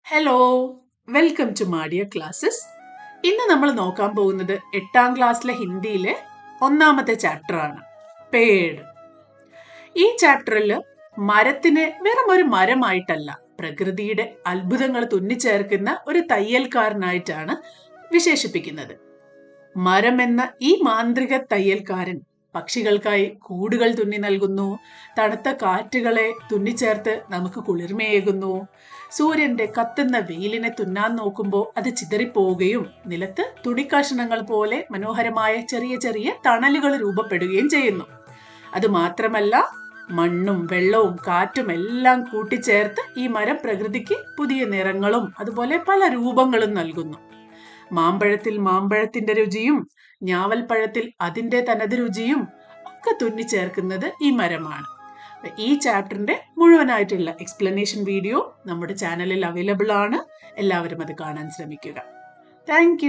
Hello, welcome to Madiya classes. ഇന്ന് നമ്മൾ നോക്കാൻ പോകുന്നത് 8ാം ക്ലാസ്സിലെ ഹിന്ദിയിലെ 1ാമത്തെ ചാപ്റ്റർ ആണ്, പേട്. ഈ ചാപ്റ്ററിൽ മരത്തിനെ വെറും ഒരു മരമായിട്ടല്ല, പ്രകൃതിയുടെ അത്ഭുതങ്ങൾ തുന്നിച്ചേർക്കുന്ന ഒരു തയ്യൽക്കാരനായിട്ടാണ് വിശേഷിപ്പിക്കുന്നത്. മരം എന്ന ഈ മാന്ത്രിക തയ്യൽക്കാരൻ പക്ഷികൾക്കായി കൂടുകൾ തുന്നി നൽകുന്നു, തണുത്ത കാറ്റുകളെ തുന്നിച്ചേർത്ത് നമുക്ക് കുളിർമയേകുന്നു, സൂര്യന്റെ കത്തുന്ന വെയിലിനെ തുന്നാൻ നോക്കുമ്പോൾ അത് ചിതറിപ്പോവുകയും നിലത്ത് തുണിക്കഷണങ്ങൾ പോലെ മനോഹരമായ ചെറിയ ചെറിയ തണലുകൾ രൂപപ്പെടുകയും ചെയ്യുന്നു. അത് മാത്രമല്ല, മണ്ണും വെള്ളവും കാറ്റും എല്ലാം കൂട്ടിച്ചേർത്ത് ഈ മരം പ്രകൃതിക്ക് പുതിയ നിറങ്ങളും അതുപോലെ പല രൂപങ്ങളും നൽകുന്നു. മാമ്പഴത്തിൽ മാമ്പഴത്തിന്റെ രുചിയും ഞാവൽപ്പഴത്തിൽ അതിന്റെ തനത് രുചിയും ഒക്കെ തുന്നിച്ചേർക്കുന്നത് ഈ മരമാണ്. ഈ ചാപ്റ്ററിന്റെ മുഴുവനായിട്ടുള്ള എക്സ്പ്ലനേഷൻ വീഡിയോ നമ്മുടെ ചാനലിൽ അവൈലബിൾ ആണ്. എല്ലാവരും അത് കാണാൻ ശ്രമിക്കുക. താങ്ക്